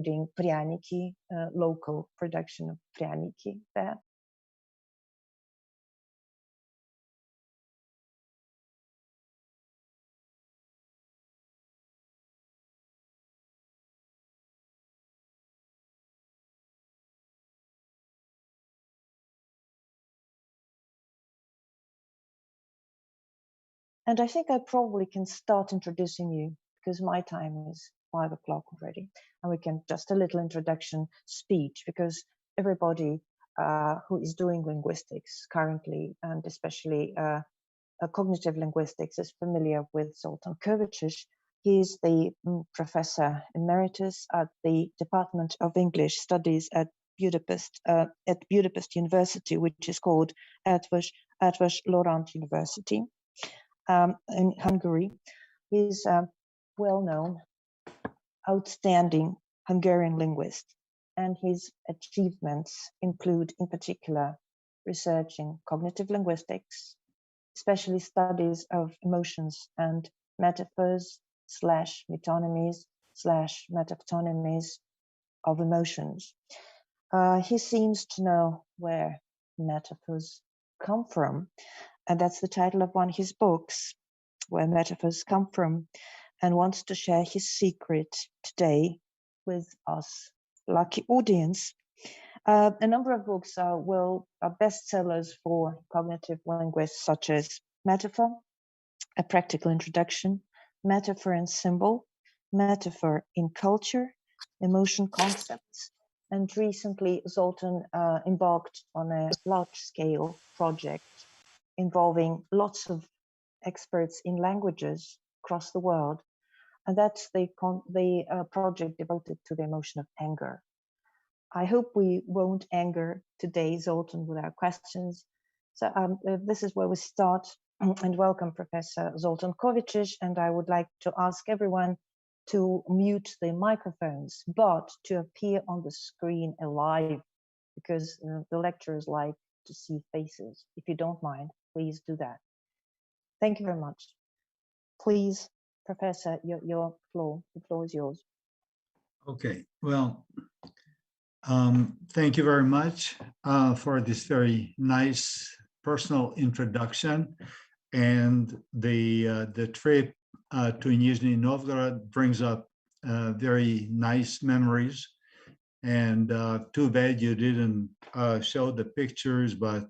including prяники, local production of prяники there. And I think I probably can start introducing you, because my time is 5 o'clock already, and we can just a little introduction speech, because everybody who is doing linguistics currently, and especially cognitive linguistics, is familiar with Zoltan Kovačić. He is the professor emeritus at the Department of English Studies at Budapest University, which is called Eötvös Loránd University. In Hungary. He's a well-known, outstanding Hungarian linguist, and his achievements include, in particular, research in cognitive linguistics, especially studies of emotions and metaphors / metonymies / metaphonymies of emotions. He seems to know where metaphors come from, and that's the title of one of his books, Where Metaphors Come From, and wants to share his secret today with us, lucky audience. A number of books are bestsellers for cognitive linguists, such as Metaphor, A Practical Introduction, Metaphor and Symbol, Metaphor in Culture, Emotion Concepts, and recently Zoltan embarked on a large-scale project involving lots of experts in languages across the world, and that's the project devoted to the emotion of anger. I hope we won't anger today Zoltan with our questions. So this is where we start, and welcome Professor Zoltan Kovačić, and I would like to ask everyone to mute the microphones, but to appear on the screen alive, because the lecturers like to see faces. If you don't mind, please do that. Thank you very much. Please, Professor, the floor is yours. Okay, well, thank you very much for this very nice personal introduction. And the trip to Nizhny Novgorod brings up very nice memories. And too bad you didn't show the pictures, but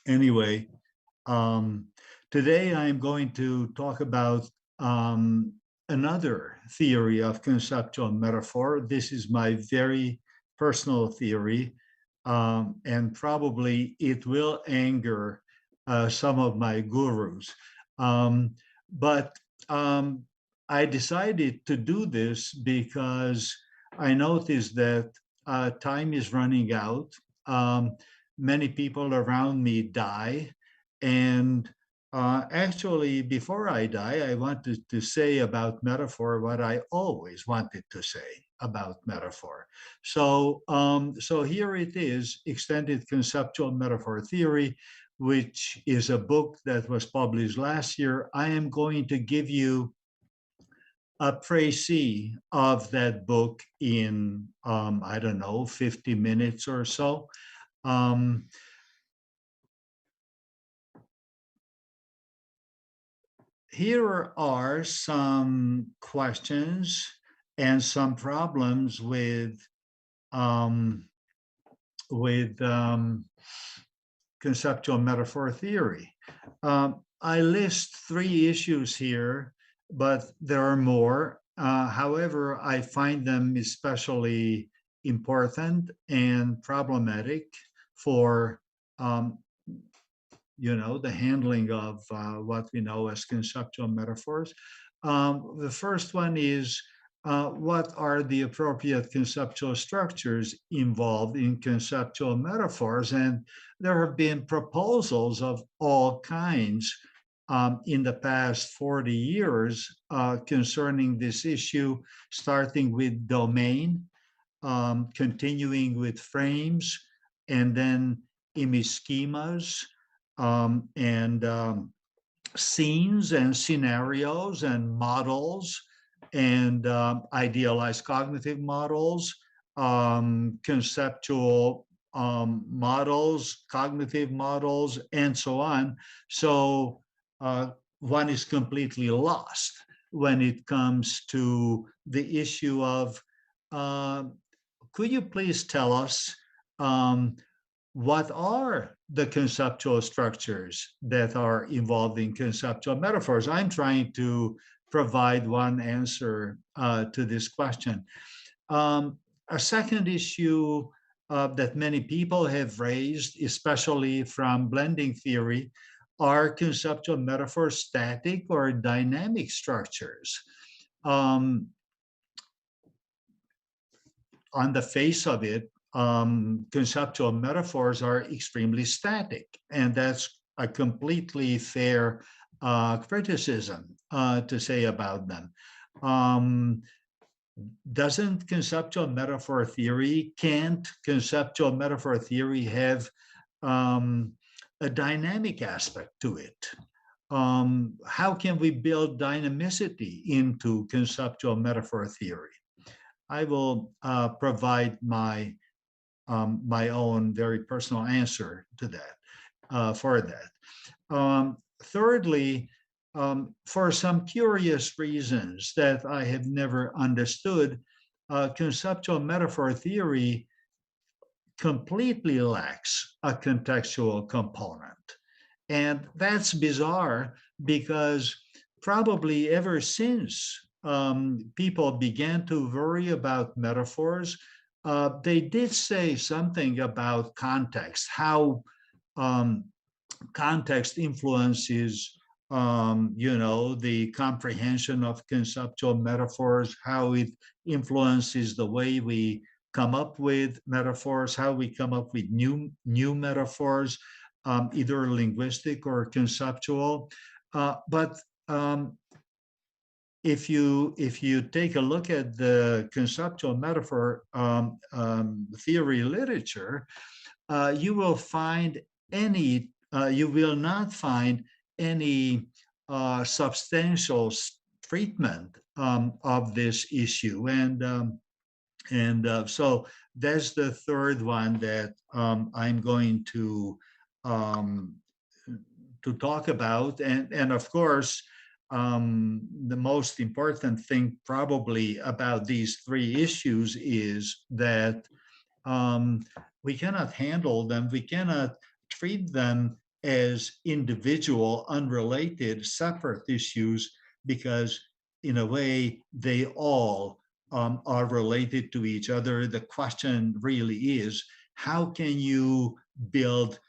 anyway, today I'm going to talk about another theory of conceptual metaphor. This is my very personal theory, and probably it will anger some of my gurus. But I decided to do this because I noticed that time is running out. Many people around me die. And actually, before I die, I wanted to say about metaphor what I always wanted to say about metaphor. So, so here it is, Extended Conceptual Metaphor Theory, which is a book that was published last year. I am going to give you a précis of that book in, I don't know, 50 minutes or so. Here are some questions and some problems with conceptual metaphor theory. I list 3 issues here, but there are more. However, I find them especially important and problematic for the handling of what we know as conceptual metaphors. The first one is, what are the appropriate conceptual structures involved in conceptual metaphors? And there have been proposals of all kinds in the past 40 years concerning this issue, starting with domain, continuing with frames, and then image schemas, and scenes and scenarios and models and idealized cognitive models, conceptual models, cognitive models, and so on. So one is completely lost when it comes to the issue of, could you please tell us what are the conceptual structures that are involved in conceptual metaphors? I'm trying to provide one answer to this question. A second issue that many people have raised, especially from blending theory, are conceptual metaphors static or dynamic structures? On the face of it, conceptual metaphors are extremely static, and that's a completely fair criticism to say about them. Doesn't conceptual metaphor theory, can't conceptual metaphor theory have a dynamic aspect to it? How can we build dynamicity into conceptual metaphor theory? I will provide my own very personal answer to that, for that. Thirdly, for some curious reasons that I have never understood, conceptual metaphor theory completely lacks a contextual component. And that's bizarre because probably ever since people began to worry about metaphors, they did say something about context, how context influences the comprehension of conceptual metaphors, how it influences the way we come up with metaphors, how we come up with new metaphors, either linguistic or conceptual. But if you take a look at the conceptual metaphor theory literature, you will not find any substantial treatment of this issue, and so that's the third one that I'm going to talk about, and of course the most important thing probably about these three issues is that we cannot handle them, we cannot treat them as individual, unrelated, separate issues, because in a way they all are related to each other. The question really is, how can you build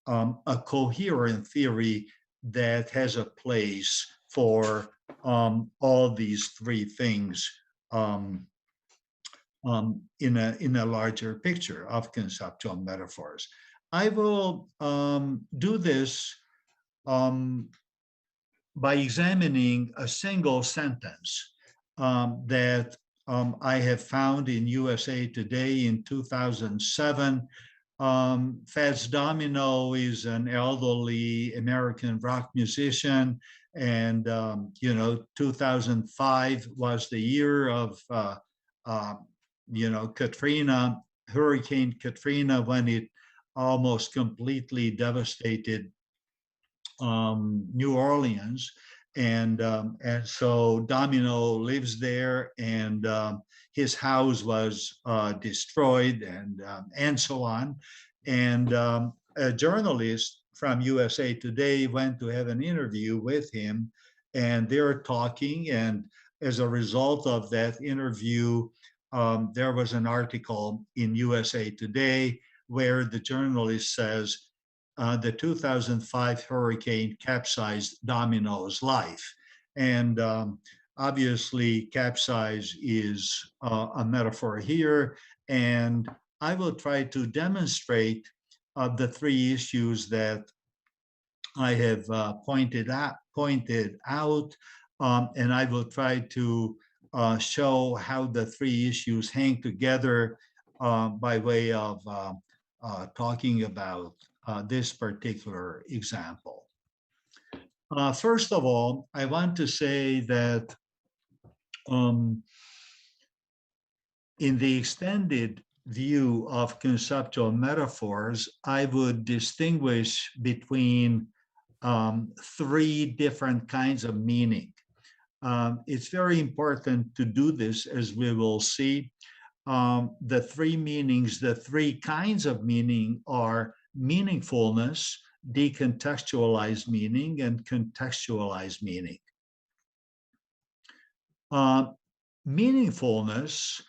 a coherent theory that has a place for all these three things in a larger picture of conceptual metaphors? I will do this by examining a single sentence that I have found in USA Today in 2007. Fats Domino is an elderly American rock musician, and 2005 was the year of Katrina, Hurricane Katrina, when it almost completely devastated New Orleans, and so Domino lives there, and his house was destroyed, and so on. And a journalist from USA Today went to have an interview with him, and they're talking. And as a result of that interview, there was an article in USA Today where the journalist says, the 2005 hurricane capsized Domino's life. And obviously, capsize is a metaphor here. And I will try to demonstrate the three issues that I have pointed out, and I will try to show how the three issues hang together by way of talking about this particular example. First of all, I want to say that In the extended view of conceptual metaphors, I would distinguish between three different kinds of meaning. It's very important to do this, as we will see. The three meanings, the three kinds of meaning are meaningfulness, decontextualized meaning, and contextualized meaning. Meaningfulness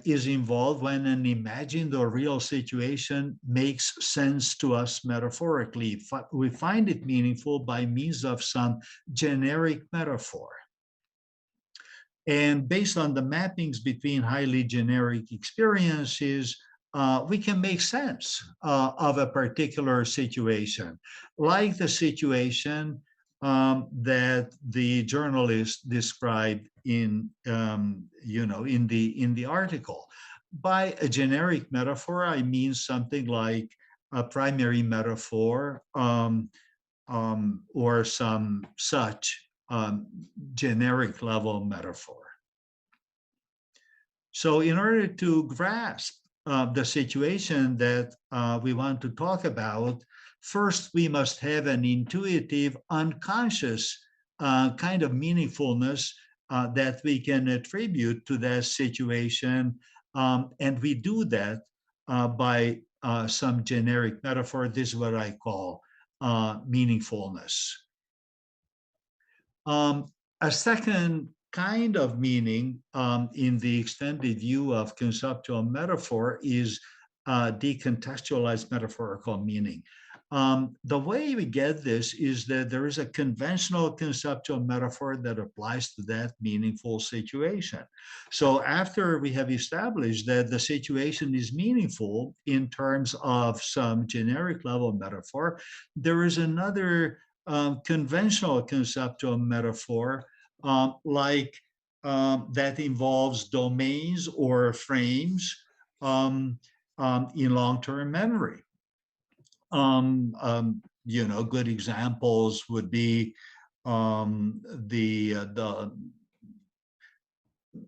is involved when an imagined or real situation makes sense to us metaphorically. We find it meaningful by means of some generic metaphor. And based on the mappings between highly generic experiences, we can make sense of a particular situation, like the situation that the journalist described in the article. By a generic metaphor, I mean something like a primary metaphor or some such generic level metaphor. So in order to grasp the situation that we want to talk about, first we must have an intuitive, unconscious kind of meaningfulness that we can attribute to that situation. And we do that by some generic metaphor. This is what I call meaningfulness. A second kind of meaning in the extended view of conceptual metaphor is decontextualized metaphorical meaning. The way we get this is that there is a conventional conceptual metaphor that applies to that meaningful situation. So after we have established that the situation is meaningful in terms of some generic level metaphor, there is another conventional conceptual metaphor that involves domains or frames in long-term memory. Good examples would be the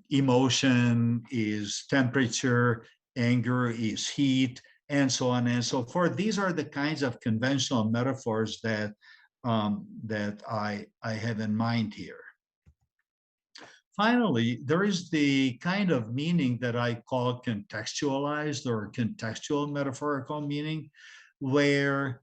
emotion is temperature, anger is heat, and so on and so forth. These are the kinds of conventional metaphors that I have in mind here. Finally, there is the kind of meaning that I call contextualized or contextual metaphorical meaning, where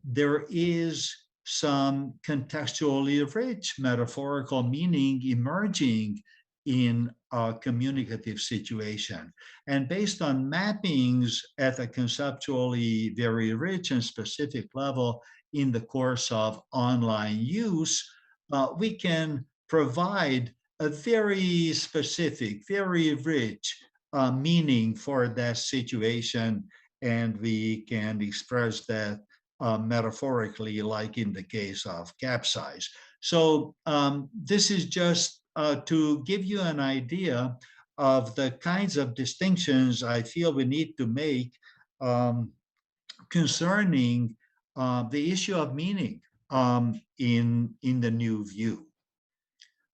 there is some contextually rich metaphorical meaning emerging in a communicative situation. And based on mappings at a conceptually very rich and specific level in the course of online use, we can provide a very specific, very rich meaning for that situation, and we can express that metaphorically, like in the case of capsize. So this is just to give you an idea of the kinds of distinctions I feel we need to make concerning the issue of meaning in the new view.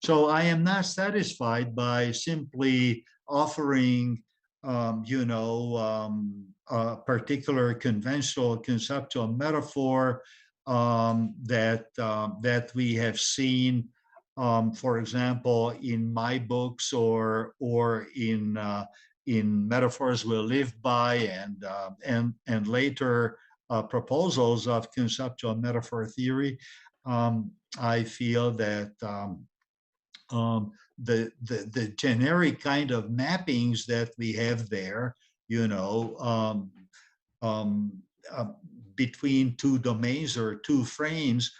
So I am not satisfied by simply offering, a particular conventional conceptual metaphor that we have seen, for example, in my books or in Metaphors We'll Live By and later proposals of conceptual metaphor theory. I feel that the generic kind of mappings that we have there, between two domains or two frames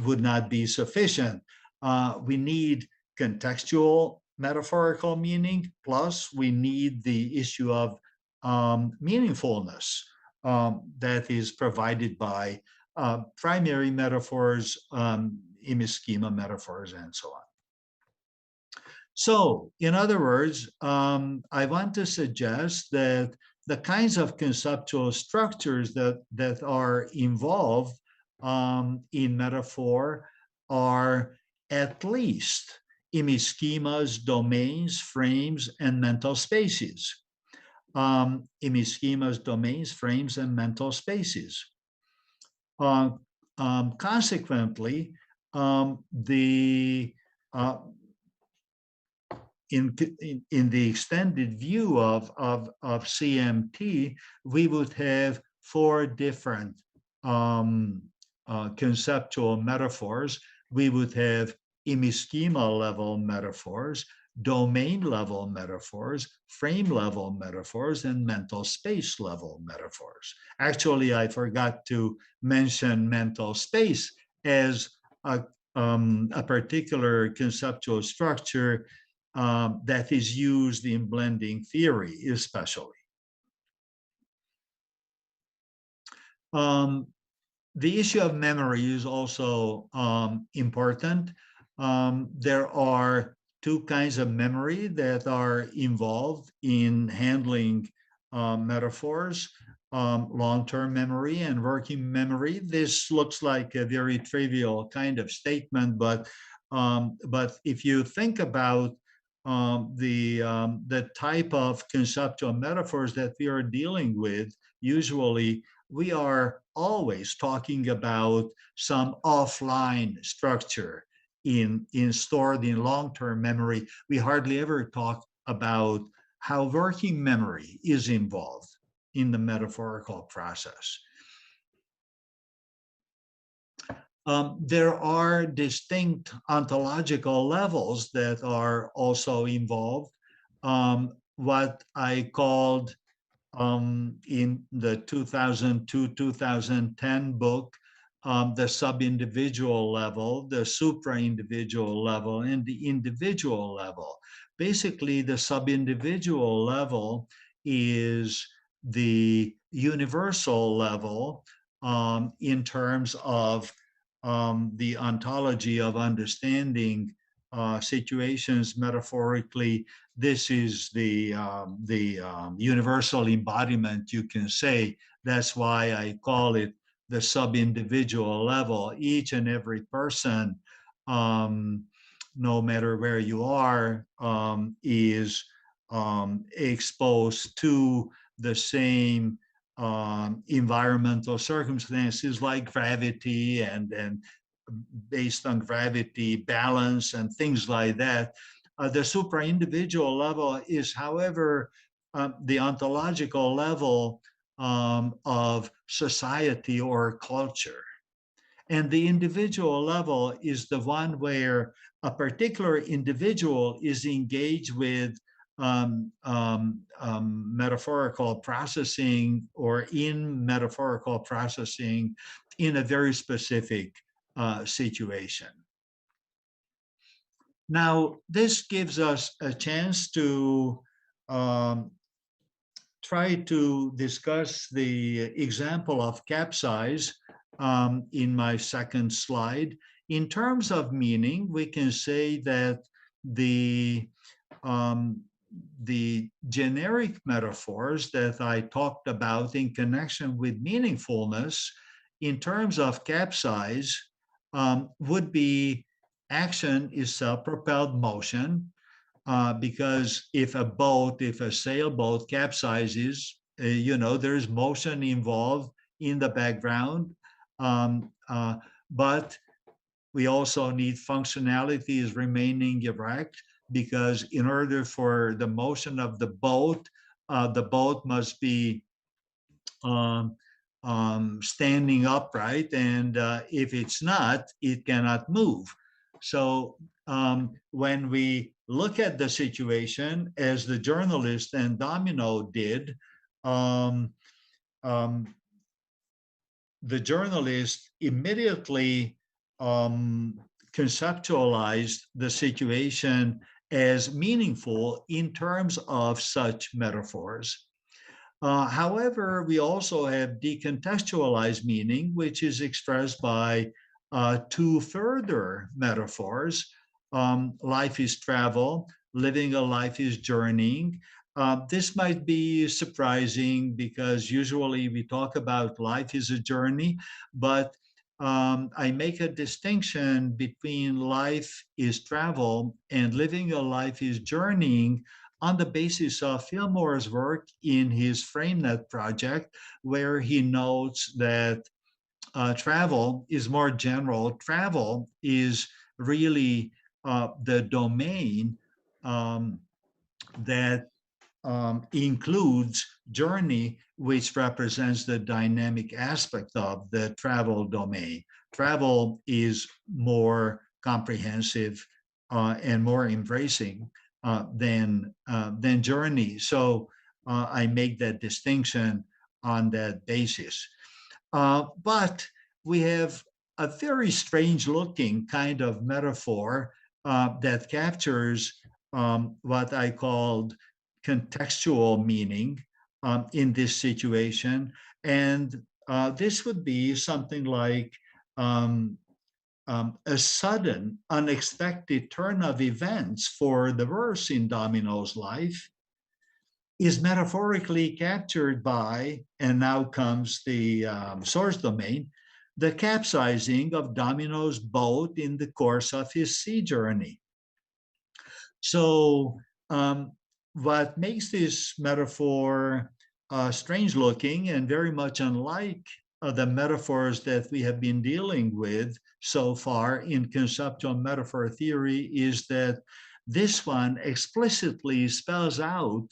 would not be sufficient. We need contextual metaphorical meaning, plus we need the issue of meaningfulness that is provided by primary metaphors, image schema metaphors, and so on. So, in other words, I want to suggest that the kinds of conceptual structures that are involved in metaphor are at least image schemas, domains, frames, and mental spaces. Image schemas, domains, frames, and mental spaces. Consequently, in the extended view of CMT, we would have 4 different conceptual metaphors. We would have image schema level metaphors, domain level metaphors, frame level metaphors, and mental space level metaphors. Actually, I forgot to mention mental space as a particular conceptual structure that is used in blending theory, especially. The issue of memory is also important. There are 2 kinds of memory that are involved in handling metaphors, long-term memory and working memory. This looks like a very trivial kind of statement, but if you think about the type of conceptual metaphors that we are dealing with, usually we are always talking about some offline structure stored in long-term memory. We hardly ever talk about how working memory is involved in the metaphorical process. There are distinct ontological levels that are also involved. What I called in the 2002-2010 book, the sub-individual level, the supra-individual level, and the individual level. Basically, the sub-individual level is the universal level in terms of the ontology of understanding situations metaphorically. This is the universal embodiment, you can say. That's why I call it the sub-individual level. Each and every person, no matter where you are, is exposed to the same environmental circumstances like gravity and based on gravity, balance, and things like that. The supra-individual level is, however, the ontological level of society or culture. And the individual level is the one where a particular individual is engaged with metaphorical processing or in metaphorical processing in a very specific situation. Now, this gives us a chance to try to discuss the example of capsize in my second slide. In terms of meaning, we can say that the generic metaphors that I talked about in connection with meaningfulness, in terms of capsize, would be action is self-propelled motion, because if a sailboat capsizes, there's motion involved in the background, but we also need functionalities remaining erect, because in order for the motion of the boat must be standing upright, and if it's not, it cannot move. So when we look at the situation, as the journalist and Domino did, the journalist immediately conceptualized the situation as meaningful in terms of such metaphors. However, we also have decontextualized meaning, which is expressed by 2 further metaphors. Life is travel, living a life is journeying. This might be surprising because usually we talk about life is a journey, but I make a distinction between life is travel and living a life is journeying on the basis of Fillmore's work in his FrameNet project, where he notes that travel is more general. Travel is really the domain that includes journey, which represents the dynamic aspect of the travel domain. Travel is more comprehensive and more embracing than journey. So I make that distinction on that basis. But we have a very strange looking kind of metaphor that captures what I called contextual meaning in this situation. And this would be something like a sudden, unexpected turn of events for the verse in Domino's life is metaphorically captured by, and now comes the source domain, the capsizing of Domino's boat in the course of his sea journey. So what makes this metaphor strange looking and very much unlike the metaphors that we have been dealing with so far in conceptual metaphor theory is that this one explicitly spells out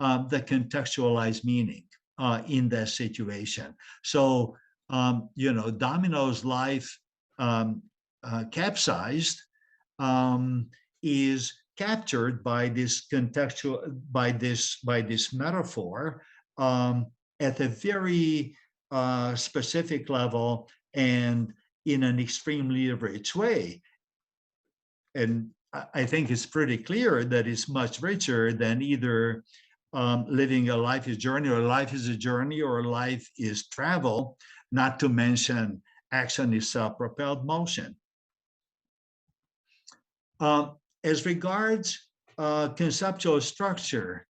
the contextualized meaning in that situation. So, Domino's life capsized is captured by this contextual, by this metaphor at a very specific level and in an extremely rich way. And I think it's pretty clear that it's much richer than either living a life is journey, or life is a journey, or life is travel, not to mention action is self-propelled motion. As regards conceptual structure,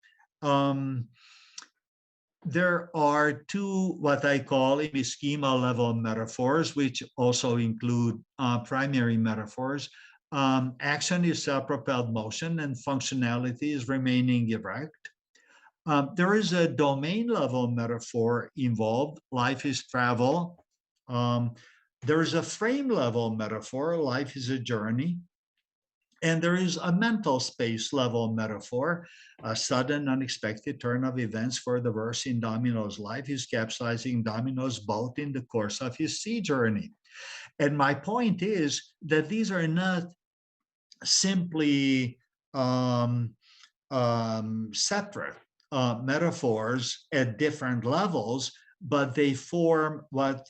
there are two what I call schema level metaphors, which also include primary metaphors. Action is self-propelled motion and functionality is remaining erect. There is a domain level metaphor involved, life is travel. There is a frame level metaphor, life is a journey. And there is a mental space level metaphor, a sudden unexpected turn of events for the verse in Domino's life is capsizing Domino's boat in the course of his sea journey. And my point is that these are not simply separate metaphors at different levels, but they form what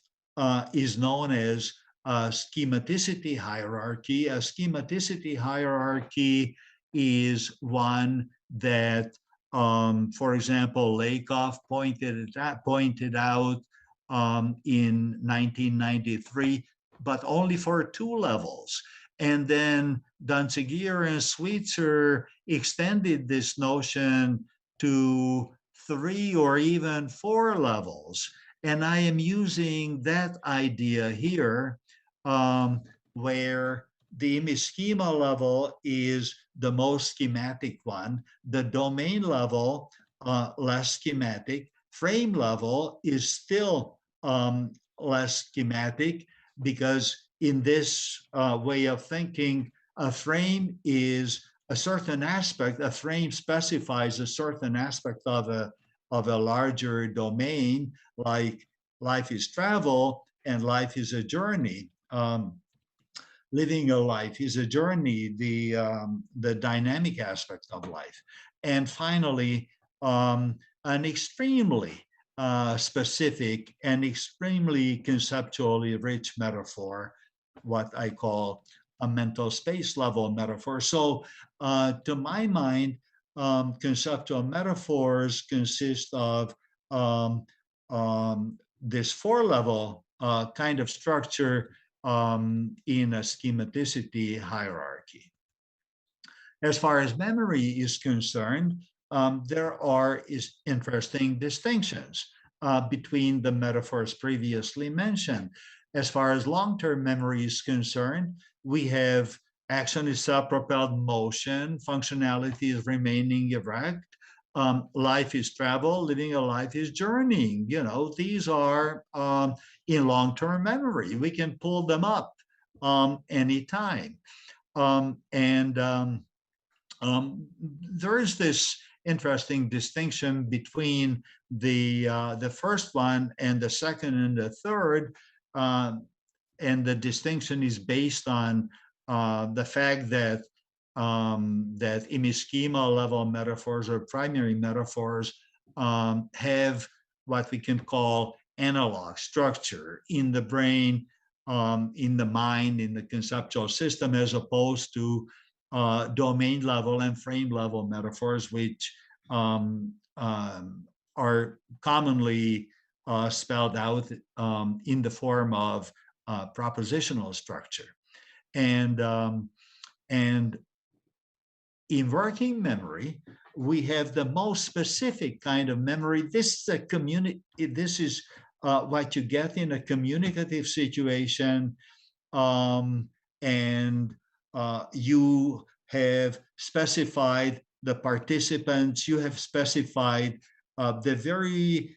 is known as a schematicity hierarchy. A schematicity hierarchy is one that, for example, Lakoff pointed out in 1993, but only for 2 levels. And then Danziger and Sweetser extended this notion to 3 or even 4 levels. And I am using that idea here, where the image schema level is the most schematic one, the domain level, less schematic, frame level is still less schematic, because in this way of thinking, a frame is a certain aspect, a frame specifies a certain aspect of a larger domain, like life is travel and life is a journey. Living a life is a journey, the dynamic aspect of life. And finally, an extremely specific and extremely conceptually rich metaphor, what I call a mental space level metaphor. So to my mind, conceptual metaphors consist of this 4-level kind of structure in a schematicity hierarchy. As far as memory is concerned, there are interesting distinctions between the metaphors previously mentioned. as far as long-term memory is concerned, we have action is self-propelled motion, functionality is remaining erect, life is travel, living a life is journeying. You know, these are in long-term memory. We can pull them up anytime. There is this interesting distinction between the first one and the second and the third, and the distinction is based on the fact that that schema level metaphors or primary metaphors have what we can call analog structure in the brain, in the mind, in the conceptual system, as opposed to domain level and frame level metaphors, which are commonly spelled out in the form of propositional structure. And in working memory, we have the most specific kind of memory. This is a community. This is what you get in a communicative situation, and you have specified the participants. You have specified the very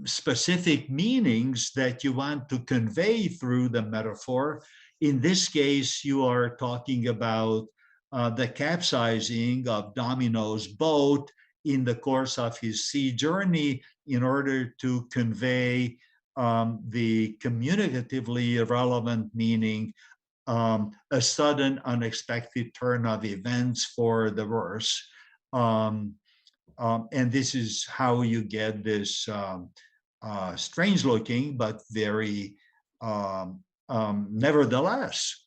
specific meanings that you want to convey through the metaphor. In this case, you are talking about the capsizing of Domino's boat in the course of his sea journey in order to convey the communicatively relevant meaning, a sudden unexpected turn of events for the worse. And this is how you get this strange looking, but very, nevertheless,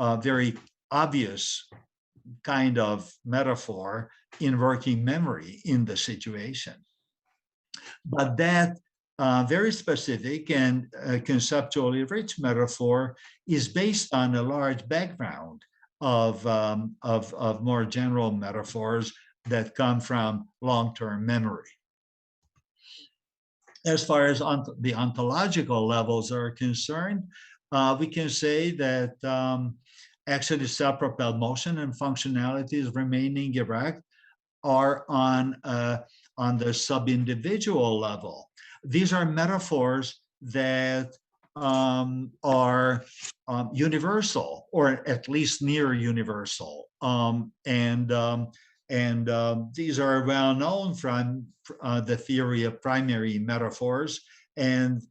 very obvious kind of metaphor in working memory in the situation. But that very specific and conceptually rich metaphor is based on a large background of more general metaphors that come from long-term memory. As far as the ontological levels are concerned, we can say that action is self-propelled motion and functionalities remaining erect are on the sub-individual level. These are metaphors that are universal, or at least near universal, and these are well known from the theory of primary metaphors. And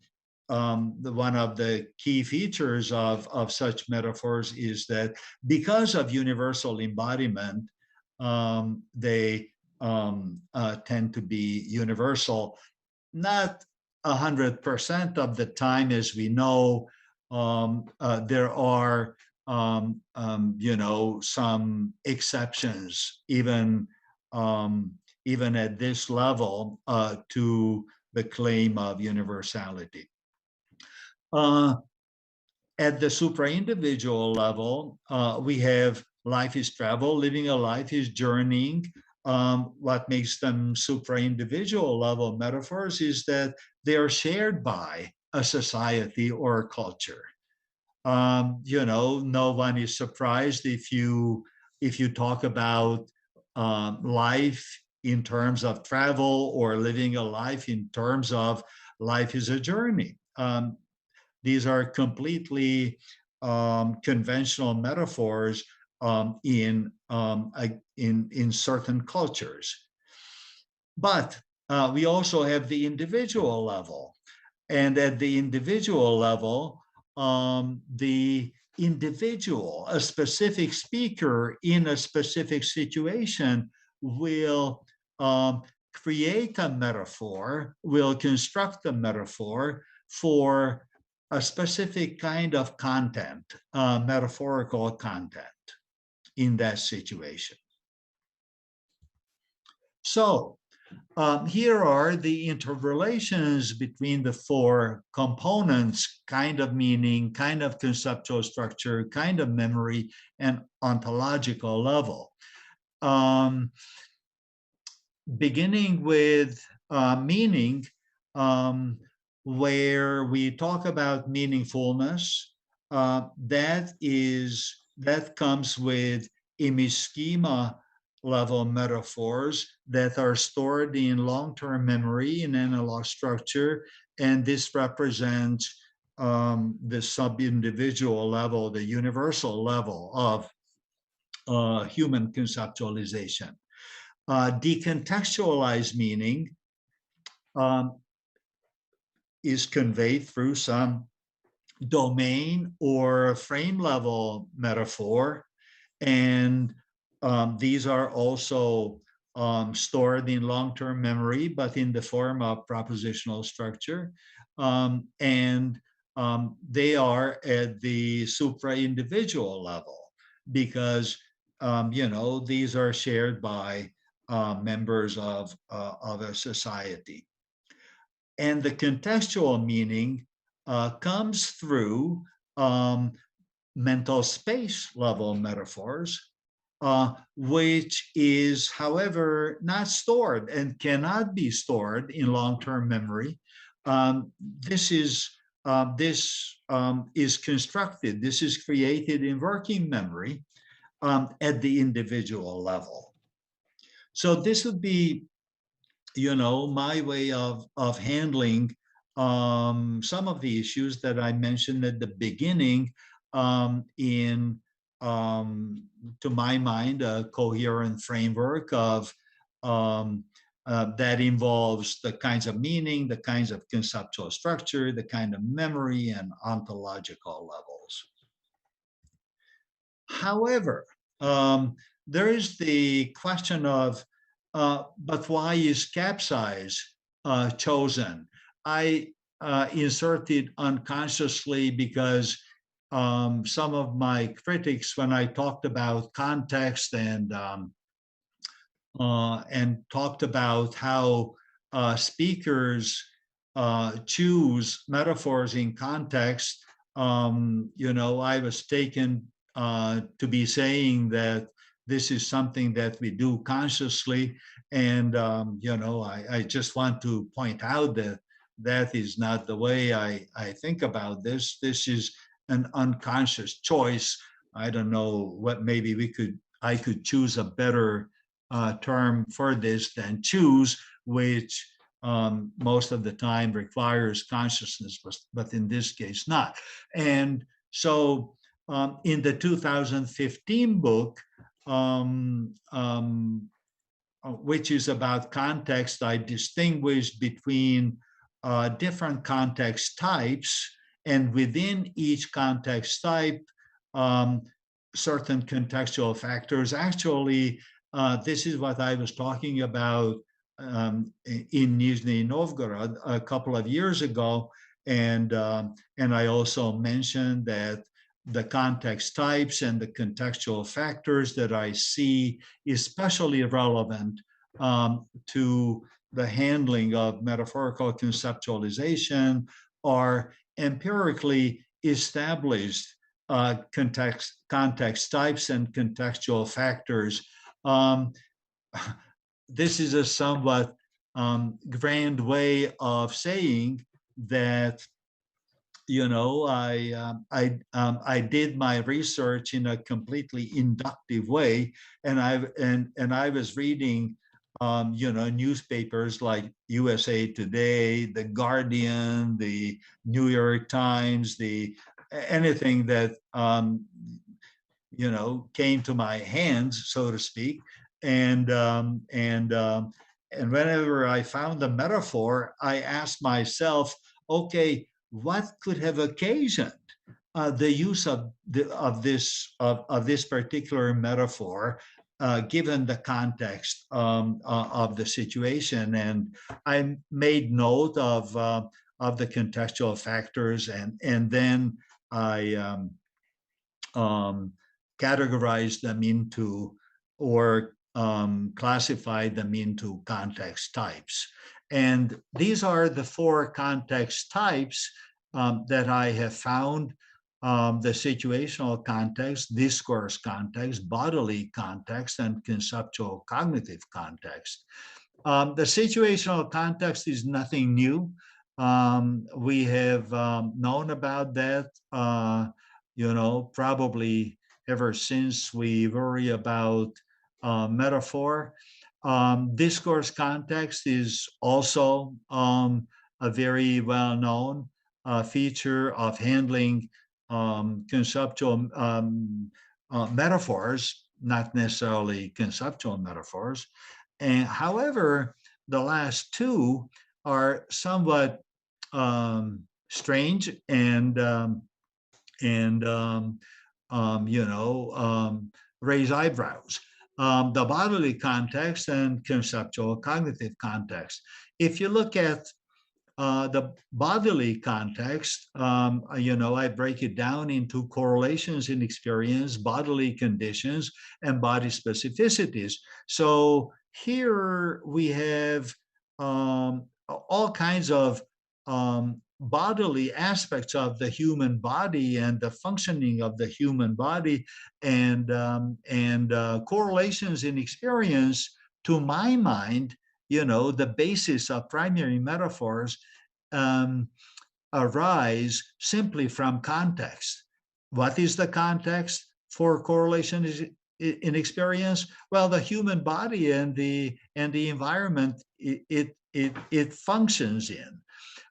one of the key features of such metaphors is that because of universal embodiment, they tend to be universal. Not 100% of the time, as we know. There are some exceptions, even at this level, to the claim of universality. At the supra-individual level, we have life is travel, living a life is journeying. What makes them supra-individual level metaphors is that they are shared by a society or a culture. No one is surprised if you talk about life in terms of travel, or living a life in terms of life is a journey. These are completely conventional metaphors in certain cultures. But we also have the individual level, and at the individual level, the individual, a specific speaker in a specific situation, will create a metaphor, will construct a metaphor for a specific kind of content, metaphorical content in that situation. So here are the interrelations between the four components: kind of meaning, kind of conceptual structure, kind of memory, and ontological level. Beginning with meaning, where we talk about meaningfulness, that comes with image schema level metaphors that are stored in long-term memory in analog structure, and this represents the sub-individual level, the universal level of human conceptualization. Decontextualized meaning is conveyed through some domain or frame level metaphor, and these are also stored in long-term memory, but in the form of propositional structure, and they are at the supra-individual level because these are shared by members of a society. And the contextual meaning comes through mental space level metaphors, which is, however, not stored and cannot be stored in long-term memory. This is constructed. This is created in working memory at the individual level. So this would be, my way of handling some of the issues that I mentioned at the beginning to my mind, a coherent framework of that involves the kinds of meaning, the kinds of conceptual structure, the kind of memory and ontological levels. However, there is the question of, but why is capsize chosen? I inserted unconsciously because some of my critics, when I talked about context and talked about how speakers choose metaphors in context, I was taken to be saying that this is something that we do consciously, and I just want to point out that that is not the way I think about this. This is an unconscious choice. I don't know what, maybe I could choose a better term for this than choose, which most of the time requires consciousness, but in this case not. And so in the 2015 book, which is about context, I distinguished between different context types, and within each context type, certain contextual factors. Actually, this is what I was talking about in Nizhny Novgorod a couple of years ago, and I also mentioned that the context types and the contextual factors that I see especially relevant to the handling of metaphorical conceptualization are empirically established context types and contextual factors. This is a somewhat grand way of saying that I did my research in a completely inductive way, and I was reading newspapers like USA Today, The Guardian, the New York Times, anything that came to my hands, so to speak, and whenever I found a metaphor, I asked myself, okay, what could have occasioned the use of this particular metaphor, given the context of the situation? And I made note of the contextual factors, and then I categorized them into, or classified them into context types. And these are the four context types that I have found: the situational context, discourse context, bodily context, and conceptual cognitive context. The situational context is nothing new. We have known about that, probably ever since we worry about metaphor. Discourse context is also a very well-known feature of handling conceptual metaphors, not necessarily conceptual metaphors. And however, the last two are somewhat strange and raise eyebrows. The bodily context and conceptual cognitive context. If you look at the bodily context, I break it down into correlations in experience, bodily conditions, and body specificities. So here we have all kinds of bodily aspects of the human body and the functioning of the human body, and correlations in experience. To my mind, the basis of primary metaphors arise simply from context. What is the context for correlation in experience? Well, the human body and the environment it functions in.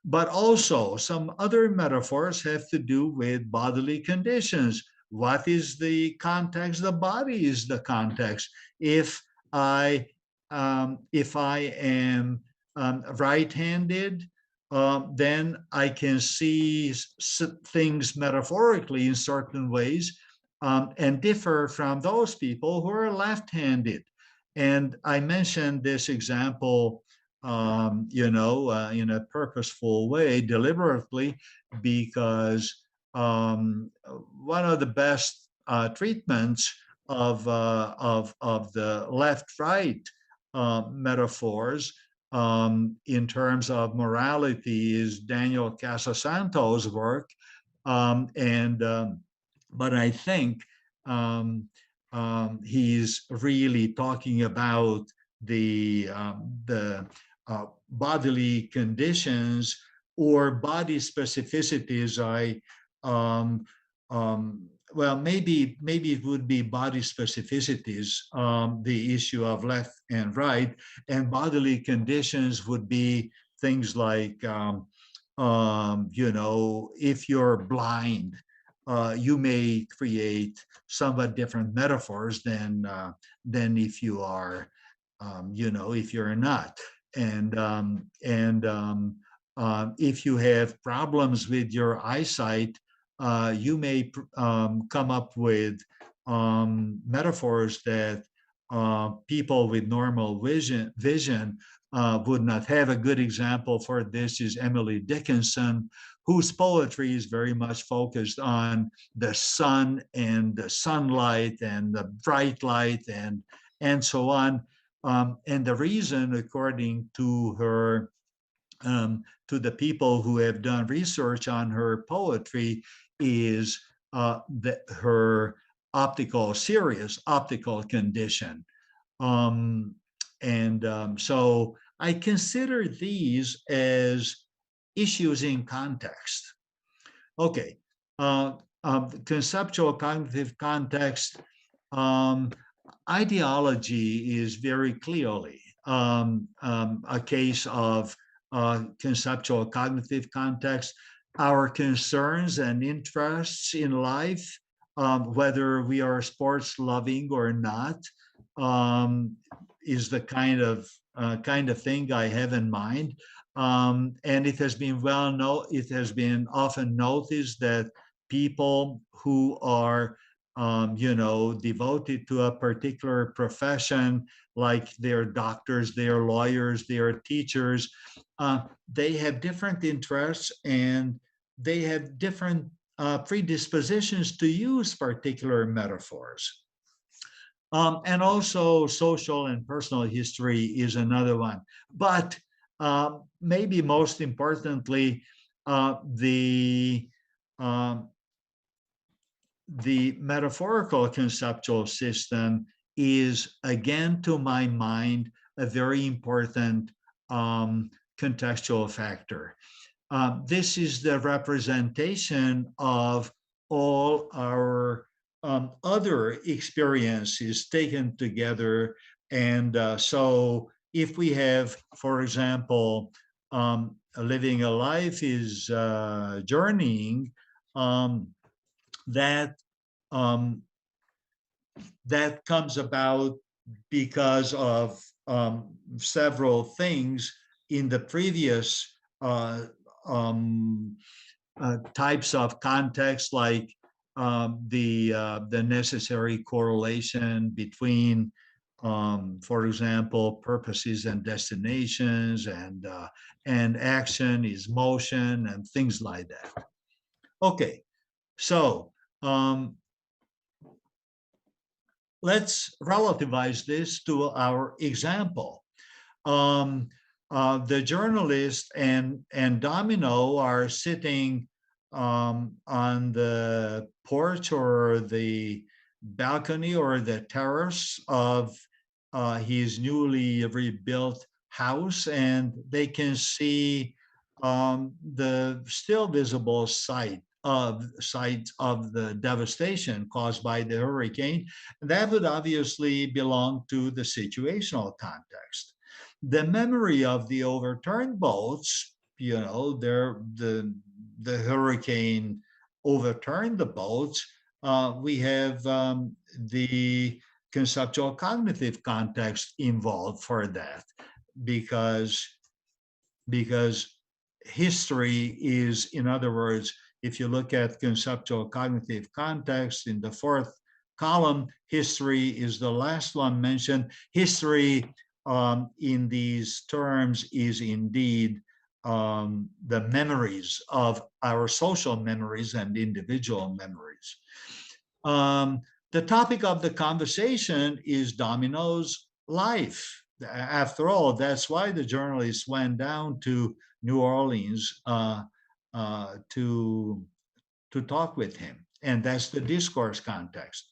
But also some other metaphors have to do with bodily conditions. What is the context? The body is the context. If I am right-handed, then I can see things metaphorically in certain ways and differ from those people who are left-handed. And I mentioned this example in a purposeful way, deliberately, because one of the best treatments of the left-right metaphors in terms of morality is Daniel Casasanto's work, but I think he's really talking about the bodily conditions or body specificities. Well, maybe it would be body specificities, the issue of left and right, and bodily conditions would be things like, if you're blind, you may create somewhat different metaphors than if you are, if you're not. And if you have problems with your eyesight, you may come up with metaphors that people with normal vision would not have. A good example for this is Emily Dickinson, whose poetry is very much focused on the sun and the sunlight and the bright light and so on. And the reason, according to her, to the people who have done research on her poetry, is her serious optical condition. So I consider these as issues in context. Okay, conceptual cognitive context. Ideology is very clearly a case of conceptual cognitive context. Our concerns and interests in life, whether we are sports loving or not, is the kind of thing I have in mind. And it has been it has been often noticed that people who are devoted to a particular profession, like they're doctors, they're lawyers, they're teachers, they have different interests and they have different predispositions to use particular metaphors. And also social and personal history is another one. But maybe most importantly, the metaphorical conceptual system is, again, to my mind, a very important contextual factor. This is the representation of all our other experiences taken together. And so if we have, for example, living a life is journeying, that comes about because of several things in the previous types of context, like the necessary correlation between, for example, purposes and destinations, and action is motion, and things like that. Okay, so let's relativize this to our example. The journalist and Domino are sitting on the porch or the balcony or the terrace of his newly rebuilt house, and they can see the still visible sites of the devastation caused by the hurricane. That would obviously belong to the situational context. The memory of the overturned boats, you know, the hurricane overturned the boats. We have the conceptual cognitive context involved for that, because history is, in other words, if you look at conceptual cognitive context in the fourth column, history is the last one mentioned. History in these terms is indeed the memories of our social memories and individual memories. The topic of the conversation is Domino's life. After all, that's why the journalist went down to New Orleans to talk with him. And that's the discourse context.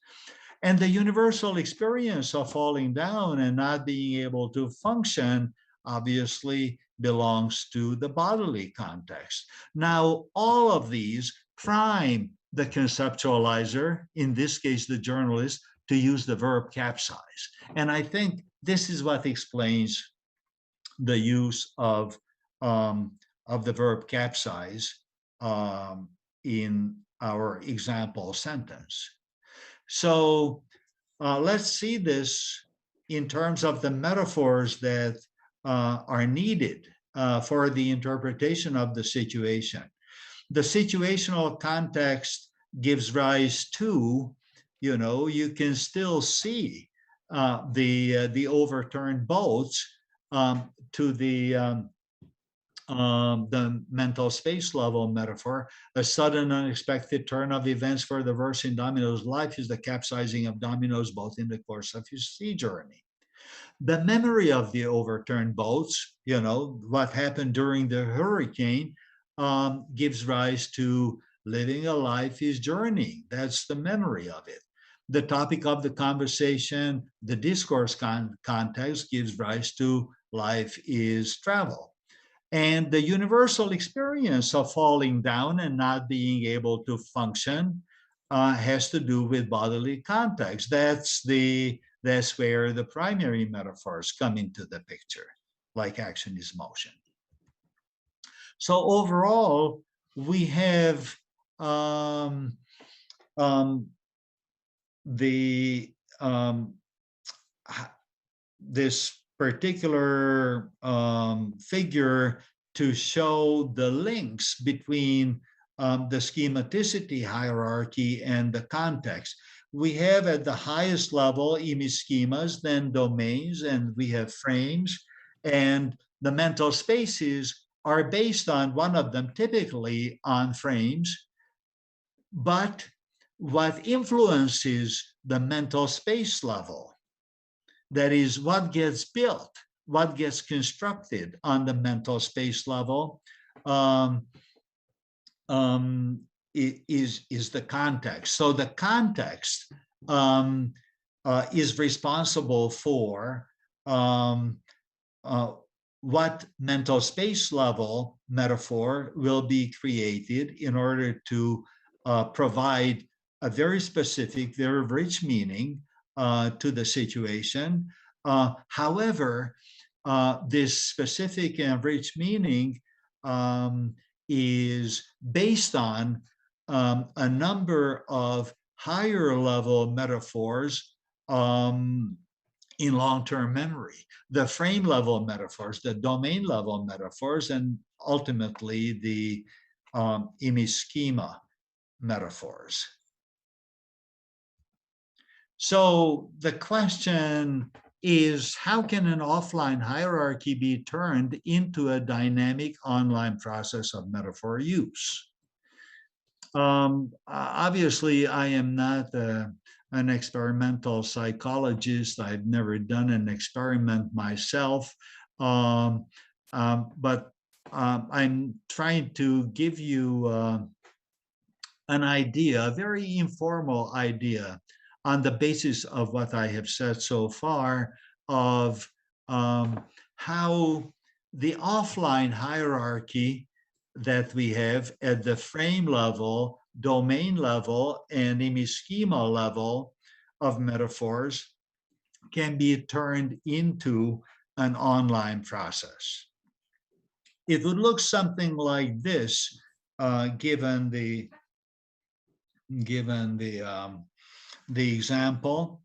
And the universal experience of falling down and not being able to function obviously belongs to the bodily context. Now, all of these prime the conceptualizer, in this case, the journalist, to use the verb capsize. And I think this is what explains the use of the verb capsize in our example sentence. So let's see this in terms of the metaphors that are needed for the interpretation of the situation. The situational context gives rise to, you know, you can still see the overturned boats to the mental space level metaphor. A sudden unexpected turn of events for the verse in Domino's life is the capsizing of Domino's boat in the course of his sea journey. The memory of the overturned boats, you know, what happened during the hurricane, gives rise to living a life is journeying. That's the memory of it. The topic of the conversation, the discourse context, gives rise to life is travel. And the universal experience of falling down and not being able to function has to do with bodily context. That's where the primary metaphors come into the picture, like action is motion. So overall, we have this particular figure to show the links between the schematicity hierarchy and the context. We have at the highest level image schemas, then domains, and we have frames, and the mental spaces are based on one of them, typically on frames. But what influences the mental space level, that is what gets built, what gets constructed on the mental space level, is the context. So the context is responsible for what mental space level metaphor will be created in order to provide a very specific, very rich meaning to the situation. However, this specific and rich meaning is based on a number of higher level metaphors in long-term memory, the frame level metaphors, the domain level metaphors, and ultimately the image schema metaphors. So the question is, how can an offline hierarchy be turned into a dynamic online process of metaphor use? Obviously, I am not an experimental psychologist. I've never done an experiment myself, but I'm trying to give you an idea, a very informal idea, on the basis of what I have said so far, of how the offline hierarchy that we have at the frame level, domain level, and image schema level of metaphors can be turned into an online process. It would look something like this, given the example.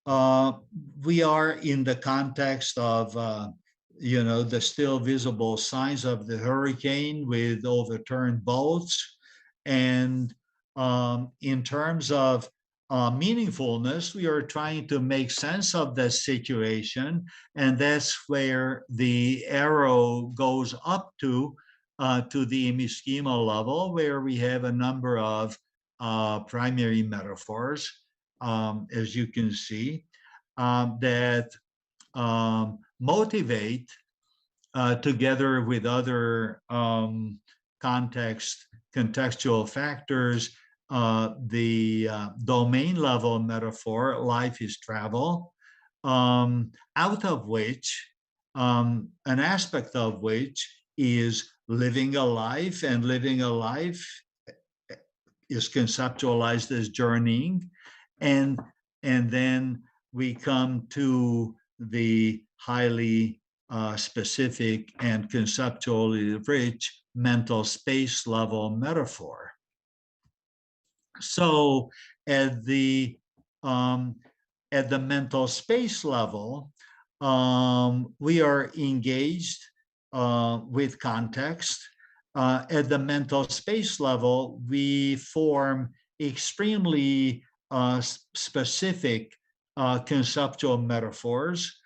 We are in the context of the still visible signs of the hurricane with overturned boats. And in terms of meaningfulness, we are trying to make sense of the situation. And that's where the arrow goes up to the image schema level, where we have a number of primary metaphors, as you can see, that motivate, together with other contextual factors, the domain level metaphor, life is travel, out of which, an aspect of which is living a life, and living a life is conceptualized as journeying. And then we come to the highly specific and conceptually rich mental space level metaphor. So at the mental space level, we are engaged with context. At the mental space level, we form extremely specific conceptual metaphors,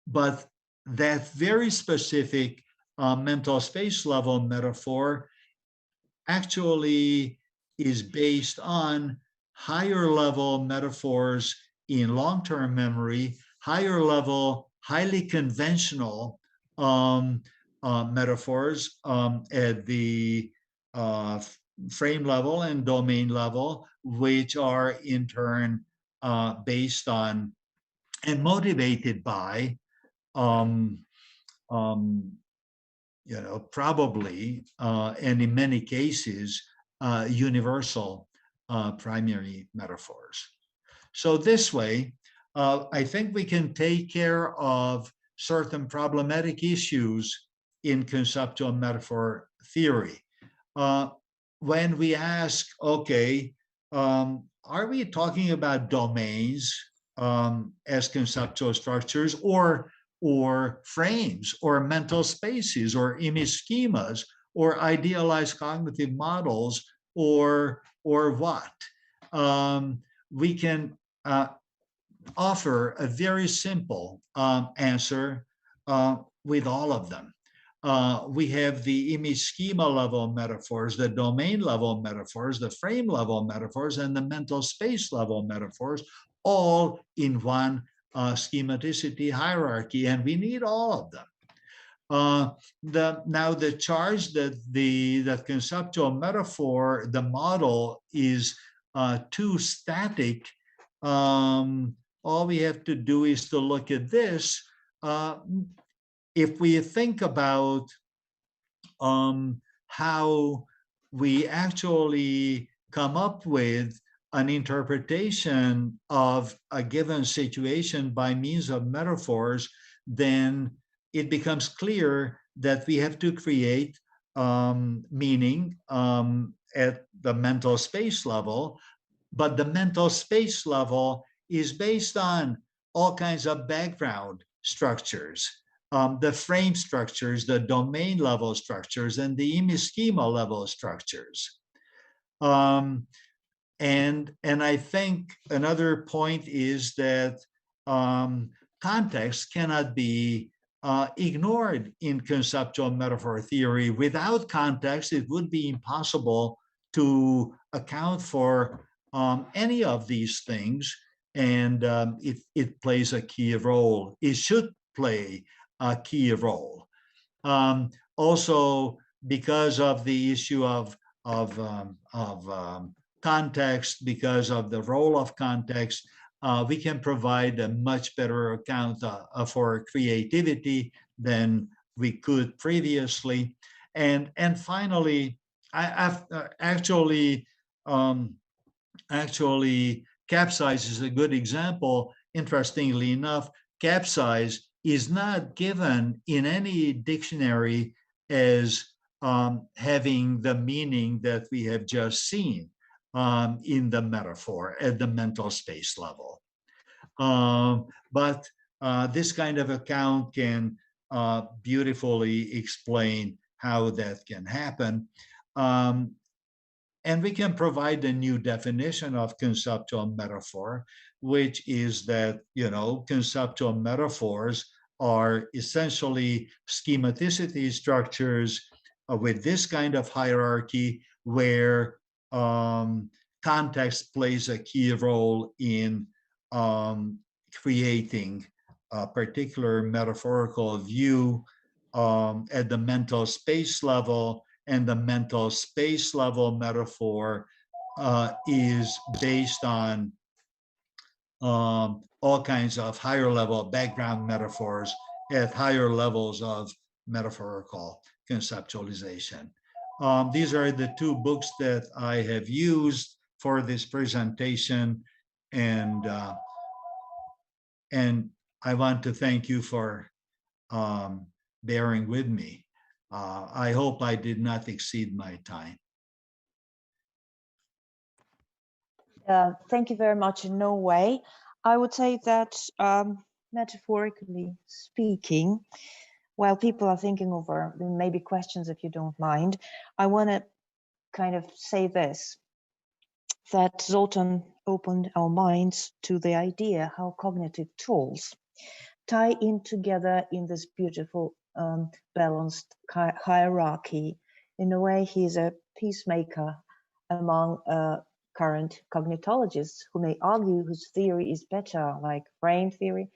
but that very specific mental space level metaphor actually is based on higher level metaphors in long-term memory, higher level, highly conventional metaphors at the frame level and domain level, which are in turn based on and motivated by probably, and in many cases, universal primary metaphors. So this way, I think we can take care of certain problematic issues in conceptual metaphor theory. When we ask, okay, are we talking about domains as conceptual structures, or frames, or mental spaces, or image schemas, or idealized cognitive models, or what? We can offer a very simple answer with all of them. We have the image schema level metaphors, the domain level metaphors, the frame level metaphors, and the mental space level metaphors, all in one schematicity hierarchy, and we need all of them. Now the charge that conceptual metaphor, the model, is too static. All we have to do is to look at this if we think about how we actually come up with an interpretation of a given situation by means of metaphors, then it becomes clear that we have to create meaning at the mental space level, but the mental space level is based on all kinds of background structures, the frame structures, the domain level structures, and the image schema level structures. And I think another point is that context cannot be ignored in conceptual metaphor theory. Without context, it would be impossible to account for any of these things, and it plays a key role. It should play a key role. Also, because of the issue of context, because of the role of context, we can provide a much better account for creativity than we could previously. And finally, actually, capsize is a good example. Interestingly enough, capsize is not given in any dictionary as having the meaning that we have just seen in the metaphor at the mental space level. But this kind of account can beautifully explain how that can happen. And we can provide a new definition of conceptual metaphor, which is that, conceptual metaphors are essentially schematicity structures with this kind of hierarchy where context plays a key role in creating a particular metaphorical view at the mental space level, and the mental space level metaphor is based on all kinds of higher level background metaphors at higher levels of metaphorical conceptualization. These are the two books that I have used for this presentation, and I want to thank you for bearing with me. I hope I did not exceed my time. Thank you very much. In no way. I would say that metaphorically speaking, while people are thinking over maybe questions, if you don't mind, I want to kind of say this, that Zoltan opened our minds to the idea how cognitive tools tie in together in this beautiful balanced hierarchy. In a way, he's a peacemaker among current cognitologists who may argue whose theory is better, like frame theory,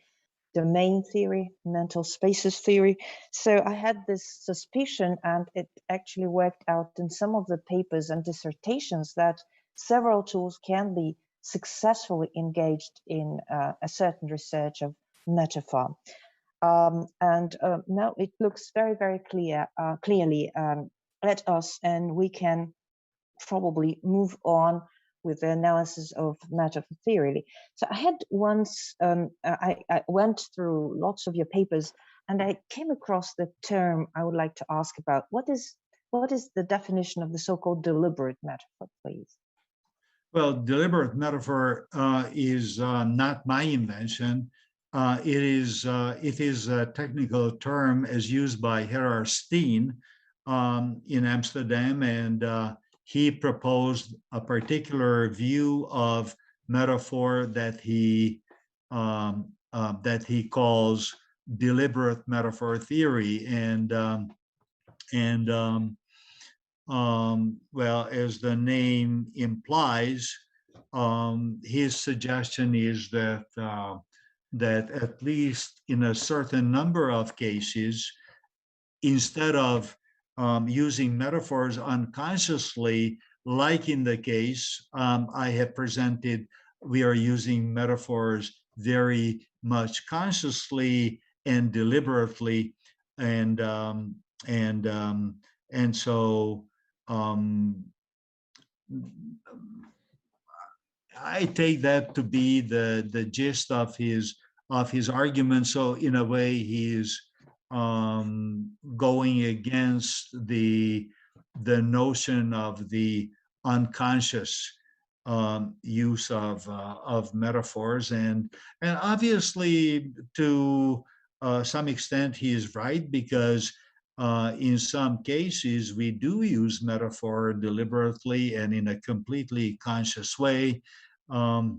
domain theory, mental spaces theory. So I had this suspicion, and it actually worked out in some of the papers and dissertations, that several tools can be successfully engaged in a certain research of metaphor. Now it looks very, very clearly at us, and we can probably move on with the analysis of metaphor theory. So I had once, I went through lots of your papers, and I came across the term I would like to ask about. What is the definition of the so-called deliberate metaphor, please? Well, deliberate metaphor is not my invention. It is a technical term as used by Gerard Steen in Amsterdam, and he proposed a particular view of metaphor that he calls deliberate metaphor theory, and well, as the name implies, his suggestion is that that at least in a certain number of cases, instead of using metaphors unconsciously, like in the case I have presented, we are using metaphors very much consciously, and deliberately, and so I take that to be the gist of his argument. So in a way, he's going against the notion of the unconscious use of metaphors, and obviously to some extent he is right, because in some cases we do use metaphor deliberately and in a completely conscious way. But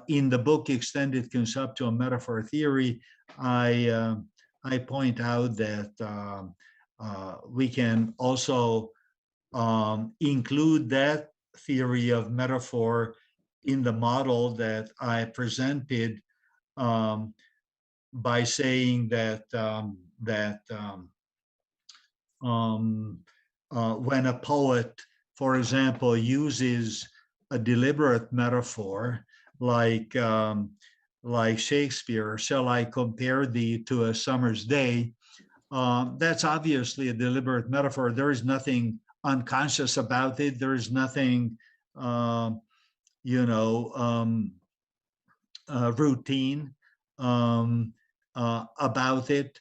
in the book Extended Conceptual Metaphor Theory, I point out that we can also include that theory of metaphor in the model that I presented, by saying that when a poet, for example, uses a deliberate metaphor, like Shakespeare, "Shall I compare thee to a summer's day?" That's obviously a deliberate metaphor. There is nothing unconscious about it. There is nothing, routine about it.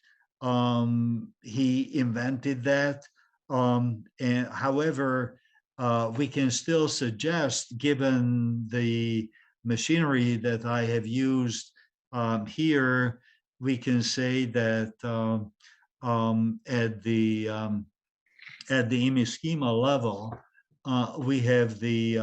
He invented that. And however, we can still suggest, given the machinery that I have used here, we can say that at the image schema level, we have the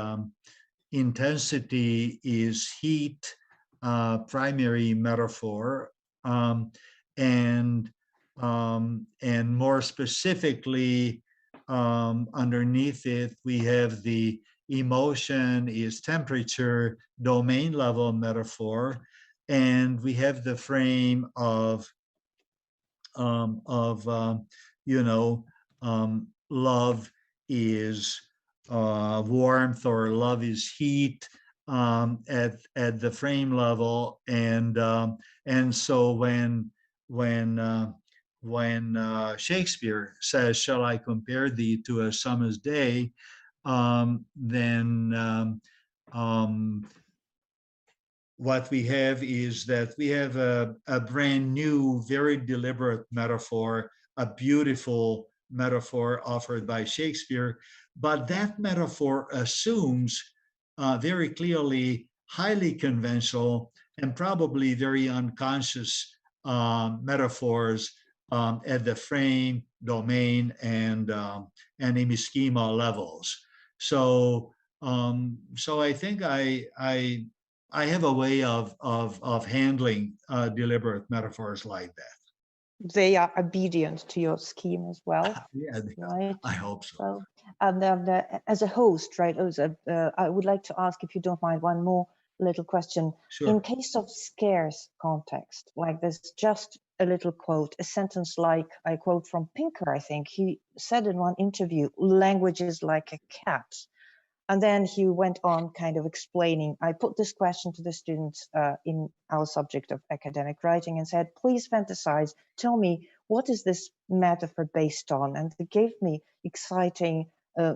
intensity is heat, primary metaphor, and more specifically, underneath it, we have the emotion is temperature, domain level metaphor, and we have the frame of love is warmth, or love is heat, at the frame level, and so when Shakespeare says, "Shall I compare thee to a summer's day?" then what we have is that we have a brand new, very deliberate metaphor, a beautiful metaphor offered by Shakespeare, but that metaphor assumes very clearly highly conventional and probably very unconscious metaphors at the frame, domain, and image schema levels. So I think I have a way of handling deliberate metaphors like that. They are obedient to your scheme as well. Yeah, right? I hope so. Well, and as a host, right, I would like to ask, if you don't mind, one more little question. Sure. In case of scarce context, like this, just a little quote, a sentence like, I quote from Pinker, I think, he said in one interview, "Language is like a cat." And then he went on kind of explaining, I put this question to the students in our subject of academic writing and said, please fantasize, tell me, what is this metaphor based on? And they gave me exciting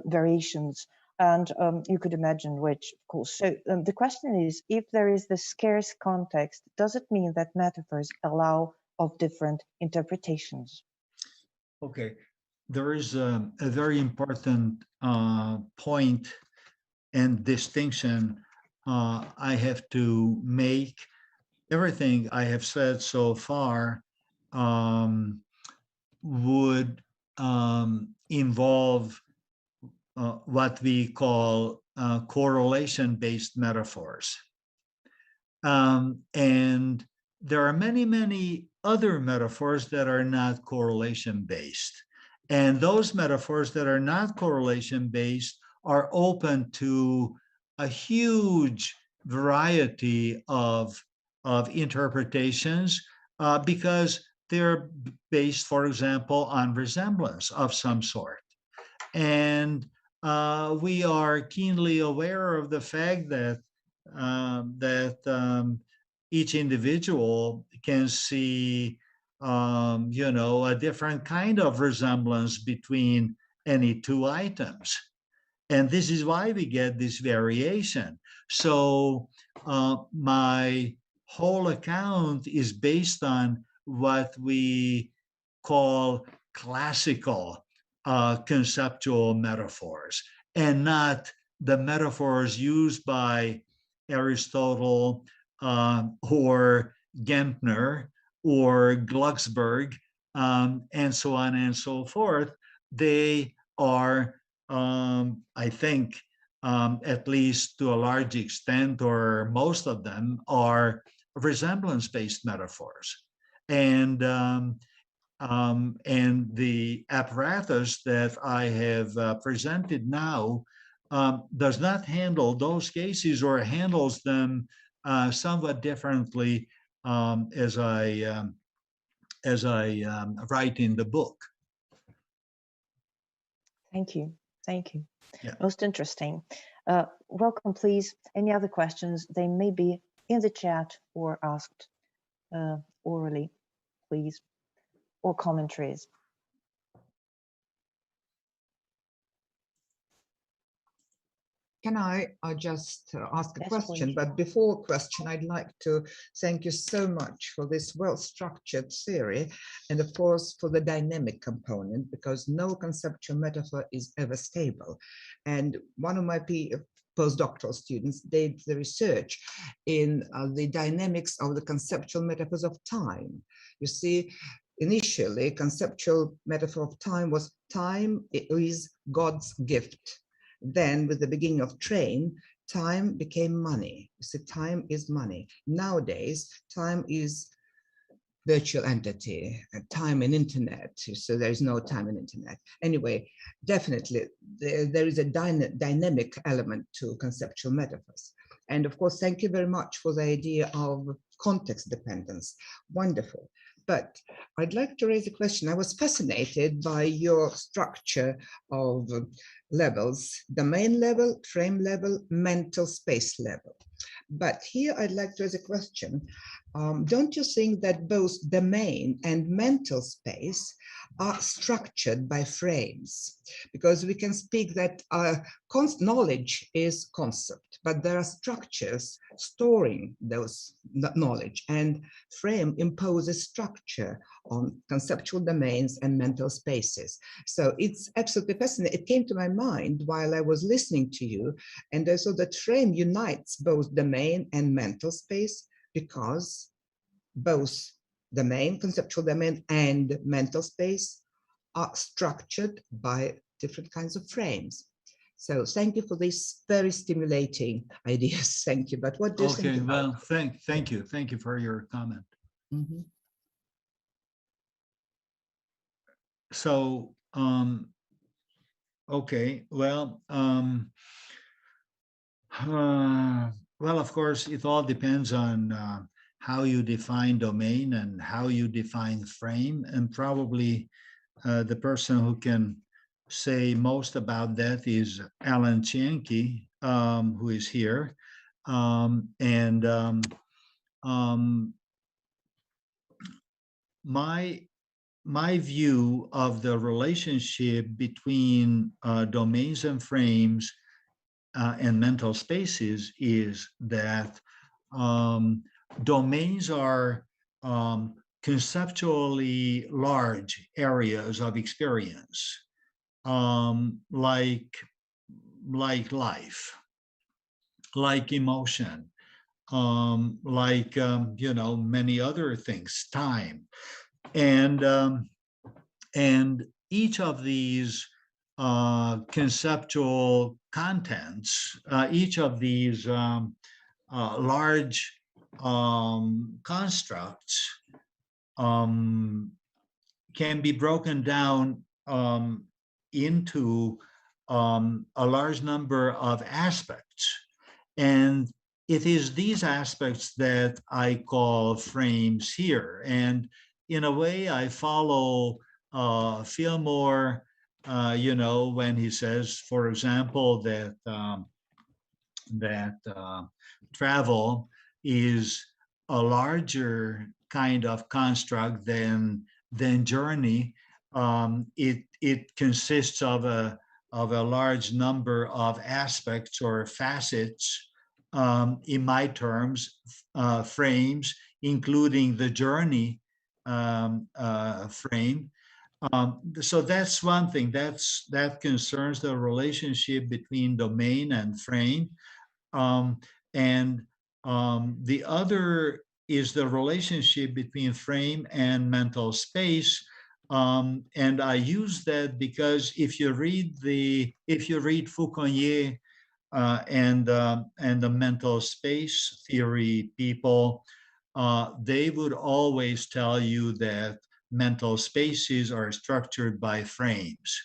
variations. And you could imagine which, of course. So the question is, if there is the scarce context, does it mean that metaphors allow of different interpretations? Okay, there is a very important point and distinction I have to make. Everything I have said so far would involve what we call correlation-based metaphors. And there are many, many other metaphors that are not correlation-based. And those metaphors that are not correlation-based are open to a huge variety of interpretations because they're based, for example, on resemblance of some sort. And we are keenly aware of the fact that each individual can see, you know, a different kind of resemblance between any two items. And this is why we get this variation. So my whole account is based on what we call classical conceptual metaphors, and not the metaphors used by Aristotle or Gentner or Glucksberg, and so on and so forth. They are, I think, at least to a large extent, or most of them, are resemblance-based metaphors. And the apparatus that I have presented now does not handle those cases, or handles them somewhat differently as I write in the book. Thank you. Thank you. Yeah. Most interesting. Welcome, please. Any other questions? They may be in the chat or asked orally, please, or commentaries. Can I just ask a Yes, question? please. But before question, I'd like to thank you so much for this well-structured theory, and of course for the dynamic component, because no conceptual metaphor is ever stable. And one of my postdoctoral students did the research in the dynamics of the conceptual metaphors of time. You see, initially, conceptual metaphor of time was time is God's gift. Then, with the beginning of train, time became money. You see, time is money. Nowadays, time is virtual entity, time and internet. So there is no time and internet. Anyway, definitely, there is a dynamic element to conceptual metaphors. And of course, thank you very much for the idea of context dependence. Wonderful. But I'd like to raise a question. I was fascinated by your structure of levels: domain level, frame level, mental space level. But here I'd like to raise a question. Don't you think that both domain and mental space are structured by frames? Because we can speak that knowledge is concept, but there are structures storing those knowledge, and frame imposes structure on conceptual domains and mental spaces. So it's absolutely fascinating. It came to my mind while I was listening to you, and I saw that frame unites both domain and mental space, because both domain, conceptual domain, and mental space are structured by different kinds of frames. So thank you for this very stimulating ideas. Thank you. But what do you think? Okay, well, thank you. Thank you for your comment. Mm-hmm. So, okay, well, well, of course, it all depends on how you define domain and how you define frame, and probably the person who can say most about that is Alan Chianchi, who is here. My view of the relationship between domains and frames and mental spaces is that domains are conceptually large areas of experience, like life, like emotion, like you know, many other things, time, and each of these conceptual contents, each of these large constructs can be broken down into a large number of aspects. And it is these aspects that I call frames here. And in a way, I follow Fillmore, you know, when he says, for example, that travel is a larger kind of construct than journey. It consists of a large number of aspects or facets, in my terms, frames, including the journey frame. So that's one thing that concerns the relationship between domain and frame. The other is the relationship between frame and mental space. And I use that because if you read Foucault and the mental space theory people, they would always tell you that mental spaces are structured by frames.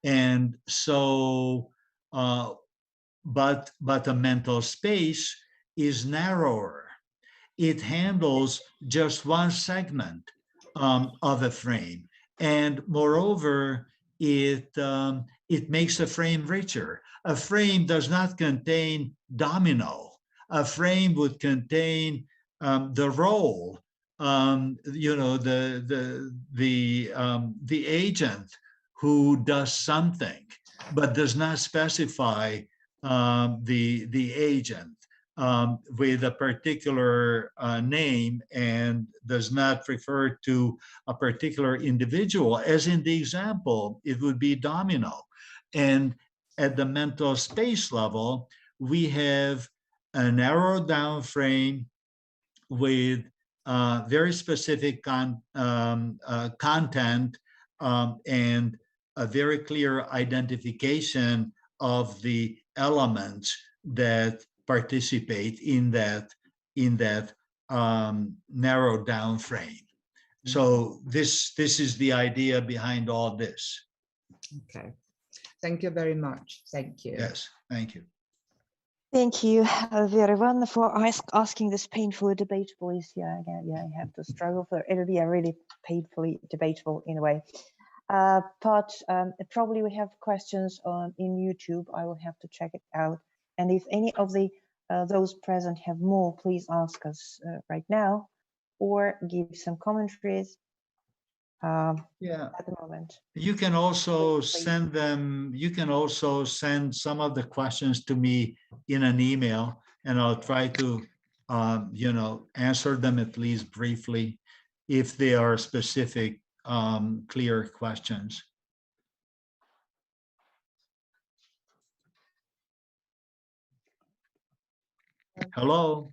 And so, but a mental space is narrower. It handles just one segment of a frame. And moreover, it makes a frame richer. A frame does not contain domino. A frame would contain the role, you know, the agent who does something, but does not specify the agent with a particular name and does not refer to a particular individual. As in the example, it would be domino. And at the mental space level, we have a narrowed down frame with very specific content and a very clear identification of the elements that participate in that narrowed down frame. So this is the idea behind all this. Okay, thank you very much. Thank you. Yes, thank you. Thank you, everyone, for asking this painfully debatable issue. Yeah, I have to struggle for it. It'll be a really painfully debatable in a way. But probably we have questions in YouTube. I will have to check it out. And if any of those present have more, please ask us right now, or give some commentaries. Yeah, at the moment. You can also send them. You can also send some of the questions to me in an email, and I'll try to, you know, answer them at least briefly, if they are specific, clear questions. Hello.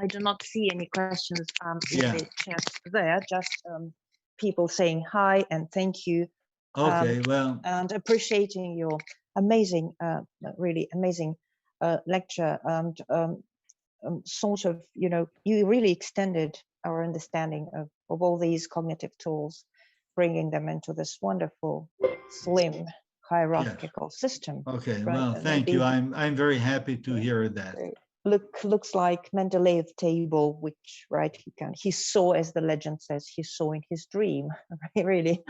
I do not see any questions in Yeah. the chat there, just people saying hi and thank you. Okay, well. And appreciating your amazing, really amazing lecture, and sort of, you know, you really extended our understanding of all these cognitive tools, bringing them into this wonderful, slim, hierarchical system. Okay, right? well, thank you. I'm very happy to hear that. Looks like Mendeleev table, which he saw, as the legend says, he saw in his dream. it really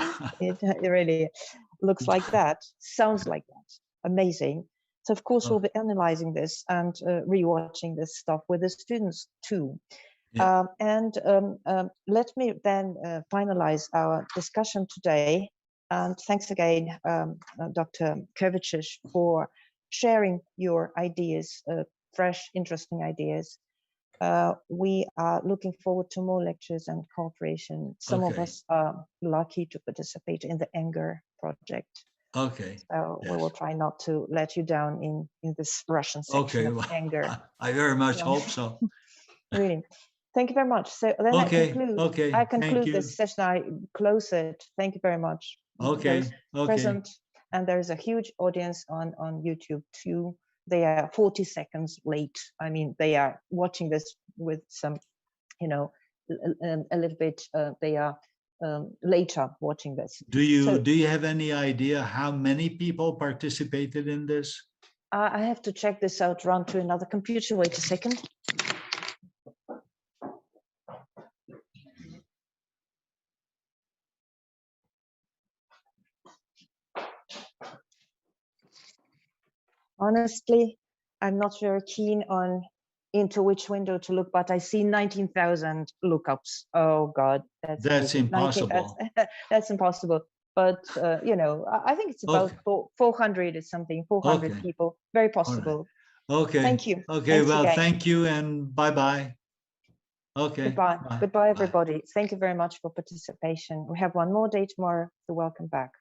looks like that, sounds like that. Amazing. So of course we'll be analyzing this and rewatching this stuff with the students too. Yeah. Let me then finalize our discussion today. And thanks again, Dr. Kovacic, for sharing your ideas, fresh, interesting ideas. We are looking forward to more lectures and cooperation. Some of us are lucky to participate in the Anger project. Okay. So yes. we will try not to let you down in this Russian section of Anger. I very much hope so. Really. Thank you very much. So then I conclude this session. I close it. Thank you very much. Okay. Present, and there is a huge audience on YouTube too. They are 40 seconds late. I mean, they are watching this with some, you know, a little bit. They are later watching this. Do you have any idea how many people participated in this? I have to check this out. Run to another computer. Wait a second. Honestly, I'm not very keen on into which window to look, but I see 19,000 lookups. Oh God, That's impossible. That's impossible. But you know, I think it's about 400 or something, 400 people. Very possible. Okay. Thank you. Okay. Thanks well, again. thank you and bye-bye. Okay. Goodbye. Bye. Goodbye, everybody. Thank you very much for participation. We have one more day tomorrow, so welcome back.